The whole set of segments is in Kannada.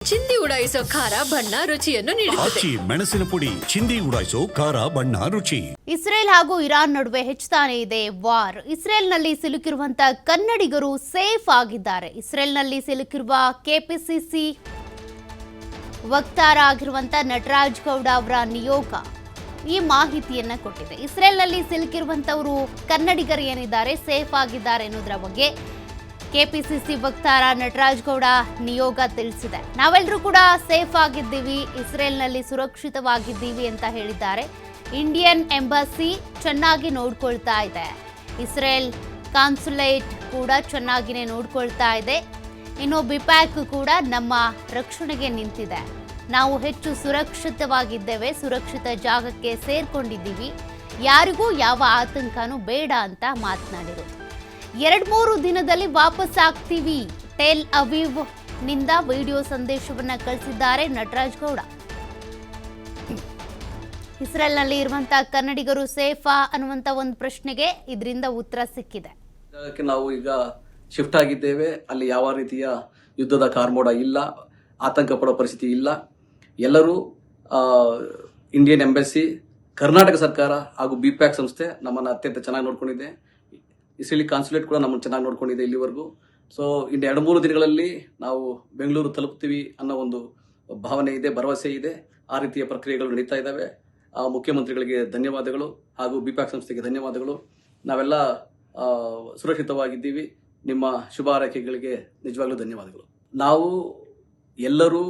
ಚಿಂದಿ ಉಡಾಯಿಸೋ ಖಾರ ಬಣ್ಣ ರುಚಿಯನ್ನು ನೀಡುತ್ತದೆ. ಆಚಿ ಮೆಣಸಿನ ಪುಡಿ ಚಿಂದಿ ಉಡಾಯಿಸೋ ಖಾರ ಬಣ್ಣ ರುಚಿ. ಇಸ್ರೇಲ್ ಹಾಗೂ ಇರಾನ್ ನಡುವೆ ಹೆಚ್ಚುತ್ತಾನೆ ಇದೆ ವಾರ್. ಇಸ್ರೇಲ್ನಲ್ಲಿ ಸಿಲುಕಿರುವಂತಹ ಕನ್ನಡಿಗರು ಸೇಫ್ ಆಗಿದ್ದಾರೆ. ಇಸ್ರೇಲ್ನಲ್ಲಿ ಸಿಲುಕಿರುವ ಕೆಪಿಸಿಸಿ ವಕ್ತಾರ ಆಗಿರುವಂತಹ ನಟರಾಜ್ ಗೌಡ ಅವರ ನಿಯೋಗ ಈ ಮಾಹಿತಿಯನ್ನ ಕೊಟ್ಟಿದೆ. ಇಸ್ರೇಲ್ನಲ್ಲಿ ಸಿಲುಕಿರುವಂತವರು ಕನ್ನಡಿಗರು ಏನಿದ್ದಾರೆ ಸೇಫ್ ಆಗಿದ್ದಾರೆ ಅನ್ನೋದರ ಬಗ್ಗೆ ಕೆಪಿಸಿಸಿ ವಕ್ತಾರ ನಟರಾಜ್ ಗೌಡ ನಿಯೋಗ ತಿಳಿಸಿದೆ. ನಾವೆಲ್ಲರೂ ಕೂಡ ಸೇಫ್ ಆಗಿದ್ದೀವಿ, ಇಸ್ರೇಲ್ನಲ್ಲಿ ಸುರಕ್ಷಿತವಾಗಿದ್ದೀವಿ ಅಂತ ಹೇಳಿದ್ದಾರೆ. ಇಂಡಿಯನ್ ಎಂಬಸಿ ಚೆನ್ನಾಗಿ ನೋಡ್ಕೊಳ್ತಾ ಇದೆ, ಇಸ್ರೇಲ್ ಕಾನ್ಸುಲೇಟ್ ಕೂಡ ಚೆನ್ನಾಗಿನೇ ನೋಡ್ಕೊಳ್ತಾ ಇದೆ. ಇನ್ನು ಬಿಪ್ಯಾಕ್ ಕೂಡ ನಮ್ಮ ರಕ್ಷಣೆಗೆ ನಿಂತಿದೆ. ನಾವು ಹೆಚ್ಚು ಸುರಕ್ಷಿತವಾಗಿದ್ದೇವೆ, ಸುರಕ್ಷಿತ ಜಾಗಕ್ಕೆ ಸೇರ್ಕೊಂಡಿದ್ದೀವಿ, ಯಾರಿಗೂ ಯಾವ ಆತಂಕನೂ ಬೇಡ ಅಂತ ಮಾತನಾಡಿದರು. 2-3 ದಿನದಲ್ಲಿ ವಾಪಸ್ ಆಗ್ತೀವಿ, ಟೆಲ್ ಅವೀವ್ ನಿಂದ ವಿಡಿಯೋ ಸಂದೇಶವನ್ನ ಕಳಿಸಿದ್ದಾರೆ ನಟರಾಜ್ ಗೌಡ. ಇಸ್ರೇಲ್ನಲ್ಲಿ ಇರುವಂತಹ ಕನ್ನಡಿಗರು ಸೇಫಾ ಅನ್ನುವಂತ ಒಂದು ಪ್ರಶ್ನೆಗೆ ಇದರಿಂದ ಉತ್ತರ ಸಿಕ್ಕಿದೆ. ನಾವು ಈಗ ಶಿಫ್ಟ್ ಆಗಿದ್ದೇವೆ, ಅಲ್ಲಿ ಯಾವ ರೀತಿಯ ಯುದ್ಧದ ಕಾರ್ಮೋಡ ಇಲ್ಲ, ಆತಂಕ ಪಡೋ ಪರಿಸ್ಥಿತಿ ಇಲ್ಲ. ಎಲ್ಲರೂ ಇಂಡಿಯನ್ ಎಂಬಸಿ, ಕರ್ನಾಟಕ ಸರ್ಕಾರ ಹಾಗೂ ಬಿಪ್ಯಾಕ್ ಸಂಸ್ಥೆ ನಮ್ಮನ್ನು ಅತ್ಯಂತ ಚೆನ್ನಾಗಿ ನೋಡ್ಕೊಂಡಿದೆ. ಇಸ್ರೇಲಿ ಕಾನ್ಸುಲೇಟ್ ಕೂಡ ನಮ್ಮನ್ನು ಚೆನ್ನಾಗಿ ನೋಡ್ಕೊಂಡಿದೆ ಇಲ್ಲಿವರೆಗೂ. ಸೊ ಇನ್ನು 2-3 ದಿನಗಳಲ್ಲಿ ನಾವು ಬೆಂಗಳೂರು ತಲುಪ್ತೀವಿ ಅನ್ನೋ ಒಂದು ಭಾವನೆ ಇದೆ, ಭರವಸೆ ಇದೆ. ಆ ರೀತಿಯ ಪ್ರಕ್ರಿಯೆಗಳು ನಡೀತಾ ಇದ್ದಾವೆ. ಮುಖ್ಯಮಂತ್ರಿಗಳಿಗೆ ಧನ್ಯವಾದಗಳು ಹಾಗೂ ಬಿಪ್ಯಾಕ್ ಸಂಸ್ಥೆಗೆ ಧನ್ಯವಾದಗಳು. ನಾವೆಲ್ಲ ಸುರಕ್ಷಿತವಾಗಿದ್ದೀವಿ. ನಿಮ್ಮ ಶುಭ ಹಾರೈಕೆಗಳಿಗೆ ನಿಜವಾಗ್ಲೂ ಧನ್ಯವಾದಗಳು. ನಾವು ಎಲ್ಲರೂ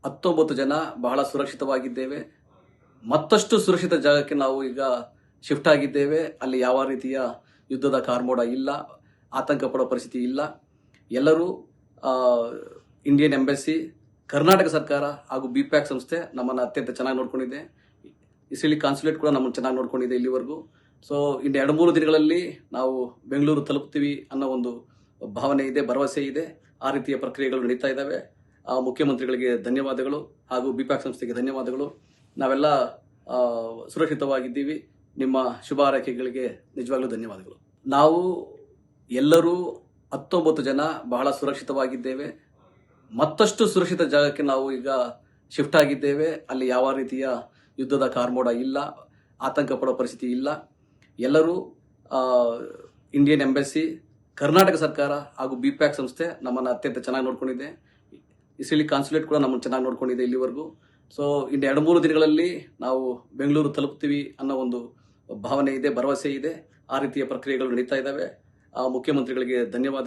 19 ಜನ ಬಹಳ ಸುರಕ್ಷಿತವಾಗಿದ್ದೇವೆ. ಮತ್ತಷ್ಟು ಸುರಕ್ಷಿತ ಜಾಗಕ್ಕೆ ನಾವು ಈಗ ಶಿಫ್ಟ್ ಆಗಿದ್ದೇವೆ. ಅಲ್ಲಿ ಯಾವ ರೀತಿಯ ಯುದ್ಧದ ಕಾರ್ಮೋಡ ಇಲ್ಲ, ಆತಂಕ ಪಡೋ ಪರಿಸ್ಥಿತಿ ಇಲ್ಲ. ಎಲ್ಲರೂ ಇಂಡಿಯನ್ ಎಂಬಸಿ, ಕರ್ನಾಟಕ ಸರ್ಕಾರ ಹಾಗೂ ಬಿಪ್ಯಾಕ್ ಸಂಸ್ಥೆ ನಮ್ಮನ್ನು ಅತ್ಯಂತ ಚೆನ್ನಾಗಿ ನೋಡ್ಕೊಂಡಿದೆ. ಇಸ್ರೇಲಿ ಕಾನ್ಸುಲೇಟ್ ಕೂಡ ನಮ್ಮನ್ನು ಚೆನ್ನಾಗಿ ನೋಡ್ಕೊಂಡಿದೆ ಇಲ್ಲಿವರೆಗೂ. ಸೊ ಇನ್ನು 2-3 ದಿನಗಳಲ್ಲಿ ನಾವು ಬೆಂಗಳೂರು ತಲುಪ್ತೀವಿ ಅನ್ನೋ ಒಂದು ಭಾವನೆ ಇದೆ, ಭರವಸೆ ಇದೆ. ಆ ರೀತಿಯ ಪ್ರಕ್ರಿಯೆಗಳು ನಡೀತಾ ಇದ್ದಾವೆ. ಮುಖ್ಯಮಂತ್ರಿಗಳಿಗೆ ಧನ್ಯವಾದಗಳು ಹಾಗೂ ಬಿಪ್ಯಾಕ್ ಸಂಸ್ಥೆಗೆ ಧನ್ಯವಾದಗಳು. ನಾವೆಲ್ಲ ಸುರಕ್ಷಿತವಾಗಿದ್ದೀವಿ. ನಿಮ್ಮ ಶುಭ ಹಾರೈಕೆಗಳಿಗೆ ನಿಜವಾಗ್ಲೂ ಧನ್ಯವಾದಗಳು. ನಾವು ಎಲ್ಲರೂ 19 ಜನ ಬಹಳ ಸುರಕ್ಷಿತವಾಗಿದ್ದೇವೆ. ಮತ್ತಷ್ಟು ಸುರಕ್ಷಿತ ಜಾಗಕ್ಕೆ ನಾವು ಈಗ ಶಿಫ್ಟ್ ಆಗಿದ್ದೇವೆ. ಅಲ್ಲಿ ಯಾವ ರೀತಿಯ ಯುದ್ಧದ ಕಾರ್ಮೋಡ ಇಲ್ಲ, ಆತಂಕ ಪಡೋ ಪರಿಸ್ಥಿತಿ ಇಲ್ಲ. ಎಲ್ಲರೂ ಇಂಡಿಯನ್ ಎಂಬಸಿ, ಕರ್ನಾಟಕ ಸರ್ಕಾರ ಹಾಗೂ ಬಿಪ್ಯಾಕ್ ಸಂಸ್ಥೆ ನಮ್ಮನ್ನು ಅತ್ಯಂತ ಚೆನ್ನಾಗಿ ನೋಡ್ಕೊಂಡಿದೆ. ಇಸ್ರೇಲಿ ಕಾನ್ಸುಲೇಟ್ ಕೂಡ ನಮ್ಮನ್ನು ಚೆನ್ನಾಗಿ ನೋಡ್ಕೊಂಡಿದೆ ಇಲ್ಲಿವರೆಗೂ. ಸೊ ಇನ್ನು 2-3 ದಿನಗಳಲ್ಲಿ ನಾವು ಬೆಂಗಳೂರು ತಲುಪ್ತೀವಿ ಅನ್ನೋ ಒಂದು ಭಾವನೆ ಇದೆ, ಭರವಸೆ ಇದೆ. ಆ ರೀತಿಯ ಪ್ರಕ್ರಿಯೆಗಳು ನಡೀತಾ ಇದ್ದಾವೆ. ಮುಖ್ಯಮಂತ್ರಿಗಳಿಗೆ ಧನ್ಯವಾದ.